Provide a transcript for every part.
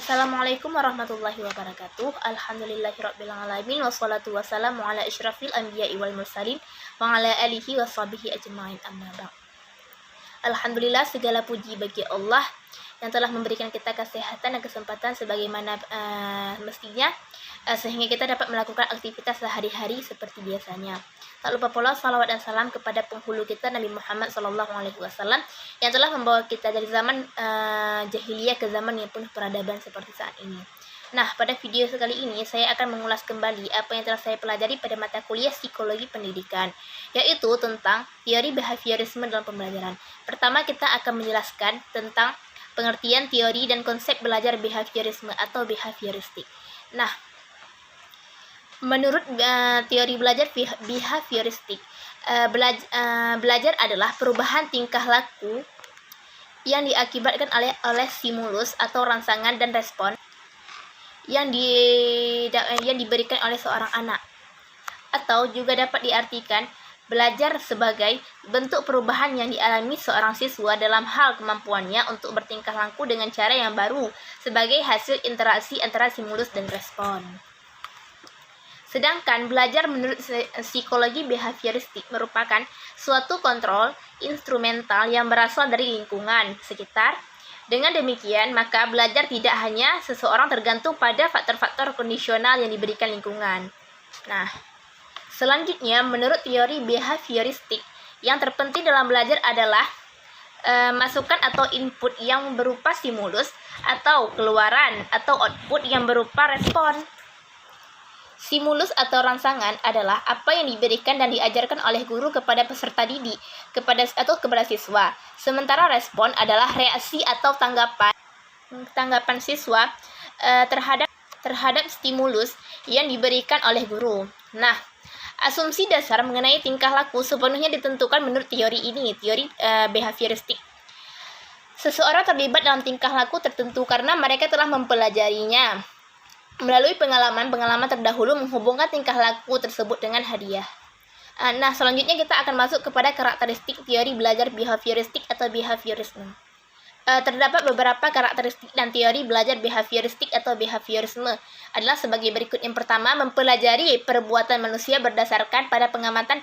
Assalamualaikum warahmatullahi wabarakatuh. Alhamdulillahirrabbilalamin. Wassalatu wassalamu ala isyrafil anbiya'i wal mursalin wa ala alihi wa sahbihi ajma'in, amma ba'd. Alhamdulillah, segala puji bagi Allah yang telah memberikan kita kesehatan dan kesempatan sebagaimana mestinya, sehingga kita dapat melakukan aktivitas sehari-hari seperti biasanya. Tak lupa pula salawat dan salam kepada penghulu kita Nabi Muhammad SAW yang telah membawa kita dari zaman jahiliyah ke zaman yang penuh peradaban seperti saat ini. Nah, pada video kali ini saya akan mengulas kembali apa yang telah saya pelajari pada mata kuliah psikologi pendidikan, yaitu tentang teori behaviorisme dalam pembelajaran. Pertama, kita akan menjelaskan tentang pengertian teori dan konsep belajar behaviorisme atau behavioristik. Nah, menurut teori belajar behavioristik, belajar adalah perubahan tingkah laku yang diakibatkan oleh stimulus atau rangsangan dan respon yang diberikan oleh seorang anak. Atau juga dapat diartikan belajar sebagai bentuk perubahan yang dialami seorang siswa dalam hal kemampuannya untuk bertingkah laku dengan cara yang baru sebagai hasil interaksi antara stimulus dan respon. Sedangkan belajar menurut psikologi behavioristik merupakan suatu kontrol instrumental yang berasal dari lingkungan sekitar. Dengan demikian, maka belajar tidak hanya seseorang tergantung pada faktor-faktor kondisional yang diberikan lingkungan. Nah, selanjutnya menurut teori behavioristik, yang terpenting dalam belajar adalah masukan atau input yang berupa stimulus atau keluaran atau output yang berupa respon. Stimulus atau rangsangan adalah apa yang diberikan dan diajarkan oleh guru kepada peserta didik kepada siswa. Sementara respon adalah reaksi atau tanggapan siswa terhadap stimulus yang diberikan oleh guru. Nah, asumsi dasar mengenai tingkah laku sepenuhnya ditentukan menurut teori behavioristik. Seseorang terlibat dalam tingkah laku tertentu karena mereka telah mempelajarinya melalui pengalaman terdahulu menghubungkan tingkah laku tersebut dengan hadiah. Nah, selanjutnya kita akan masuk kepada karakteristik teori belajar behavioristik atau behaviorisme. Terdapat beberapa karakteristik dan teori belajar behavioristik atau behaviorisme adalah sebagai berikut. Yang pertama, mempelajari perbuatan manusia berdasarkan pada pengamatan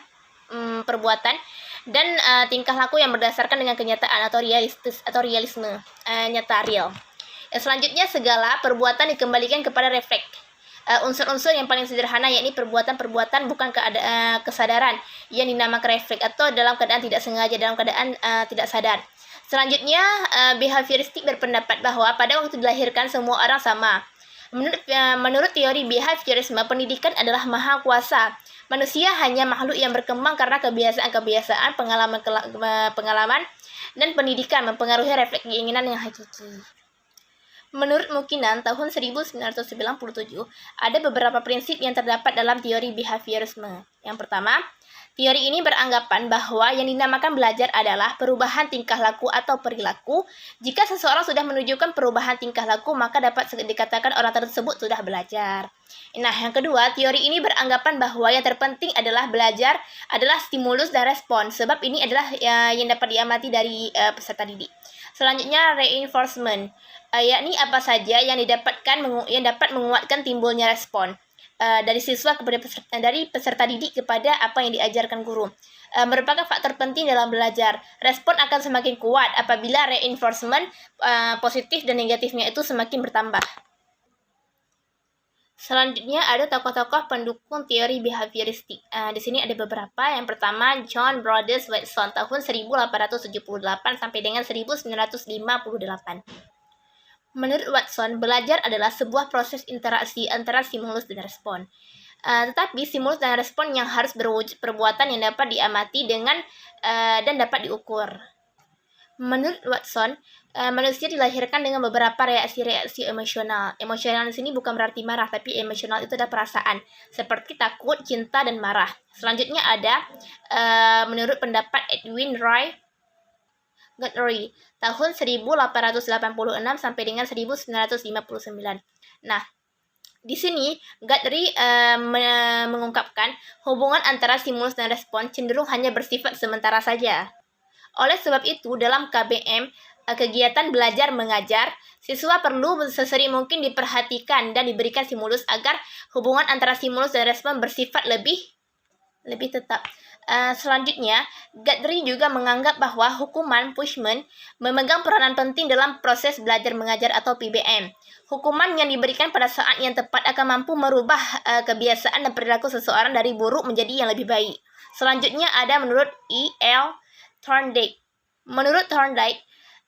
perbuatan dan tingkah laku yang berdasarkan dengan kenyataan atau realisme nyata real. Selanjutnya, segala perbuatan dikembalikan kepada refleks. Unsur-unsur yang paling sederhana yakni perbuatan-perbuatan bukan kesadaran yang dinamakan refleks atau dalam keadaan tidak sengaja, dalam keadaan tidak sadar. Selanjutnya, behavioristik berpendapat bahwa pada waktu dilahirkan semua orang sama. Menurut teori behaviorisme, pendidikan adalah maha kuasa. Manusia hanya makhluk yang berkembang karena kebiasaan, pengalaman, dan pendidikan mempengaruhi refleks keinginan yang hakiki. Menurut Mukinan tahun 1997, ada beberapa prinsip yang terdapat dalam teori behaviorisme. Yang pertama, teori ini beranggapan bahwa yang dinamakan belajar adalah perubahan tingkah laku atau perilaku. Jika seseorang sudah menunjukkan perubahan tingkah laku, maka dapat dikatakan orang tersebut sudah belajar. Nah, yang kedua, teori ini beranggapan bahwa yang terpenting adalah belajar adalah stimulus dan respon, sebab ini adalah yang dapat diamati dari peserta didik. Selanjutnya, reinforcement, yakni apa saja yang dapat menguatkan timbulnya respon dari siswa dari peserta didik kepada apa yang diajarkan guru. Merupakan faktor penting dalam belajar. Respon akan semakin kuat apabila reinforcement positif dan negatifnya itu semakin bertambah. Selanjutnya ada tokoh-tokoh pendukung teori behavioristik. Di sini ada beberapa. Yang pertama, John Brothers Watson tahun 1878 sampai dengan 1958. Menurut Watson, belajar adalah sebuah proses interaksi antara stimulus dan respon. Tetapi stimulus dan respon yang harus berwujud perbuatan yang dapat diamati dan dapat diukur. Menurut Watson, manusia dilahirkan dengan beberapa reaksi emosional. Emosional di sini bukan berarti marah, tapi emosional itu ada perasaan seperti takut, cinta, dan marah. Selanjutnya ada menurut pendapat Edwin Roy Guthrie tahun 1886 sampai dengan 1959. Nah, di sini Guthrie mengungkapkan hubungan antara stimulus dan respon cenderung hanya bersifat sementara saja. Oleh sebab itu, dalam KBM kegiatan belajar mengajar, siswa perlu sesering mungkin diperhatikan dan diberikan stimulus agar hubungan antara stimulus dan respon bersifat lebih tetap. Selanjutnya, Guthrie juga menganggap bahwa hukuman punishment memegang peranan penting dalam proses belajar mengajar atau PBM. Hukuman yang diberikan pada saat yang tepat akan mampu merubah kebiasaan dan perilaku seseorang dari buruk menjadi yang lebih baik. Selanjutnya ada menurut E.L. Thorndike. Menurut Thorndike,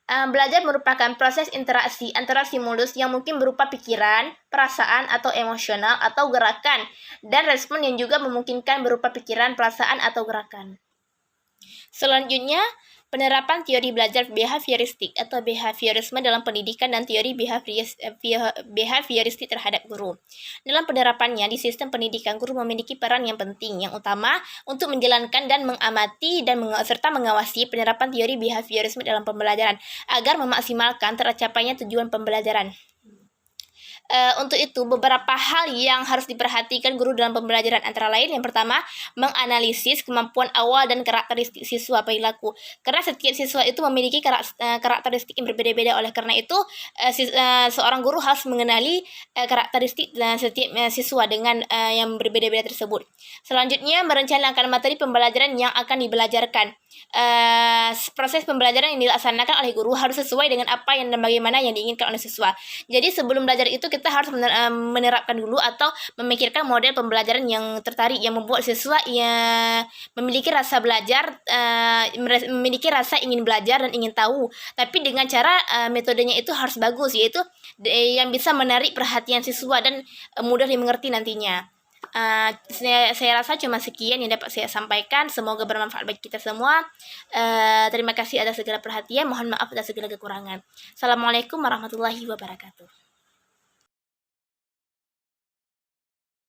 belajar merupakan proses interaksi antara stimulus yang mungkin berupa pikiran, perasaan, atau emosional, atau gerakan, dan respon yang juga memungkinkan berupa pikiran, perasaan, atau gerakan. Selanjutnya, penerapan teori belajar behavioristik atau behaviorisme dalam pendidikan dan teori behavioristik terhadap guru. Dalam penerapannya di sistem pendidikan, guru memiliki peran yang penting, yang utama untuk menjalankan dan mengamati dan serta mengawasi penerapan teori behaviorisme dalam pembelajaran agar memaksimalkan tercapainya tujuan pembelajaran. Untuk itu, beberapa hal yang harus diperhatikan guru dalam pembelajaran antara lain, yang pertama, menganalisis kemampuan awal dan karakteristik siswa perilaku. Karena setiap siswa itu memiliki karakteristik yang berbeda-beda, oleh karena itu seorang guru harus mengenali karakteristik setiap siswa dengan yang berbeda-beda tersebut. Selanjutnya, merencanakan materi pembelajaran yang akan dibelajarkan. Proses pembelajaran yang dilaksanakan oleh guru harus sesuai dengan apa yang dan bagaimana yang diinginkan oleh siswa. Jadi sebelum belajar itu kita harus menerapkan dulu atau memikirkan model pembelajaran yang tertarik, yang membuat siswa yang memiliki rasa belajar, memiliki rasa ingin belajar dan ingin tahu. Tapi dengan cara metodenya itu harus bagus, yaitu yang bisa menarik perhatian siswa dan mudah dimengerti nantinya. Saya rasa cuma sekian yang dapat saya sampaikan. Semoga bermanfaat bagi kita semua. Terima kasih atas segala perhatian. Mohon maaf atas segala kekurangan. Assalamualaikum warahmatullahi wabarakatuh.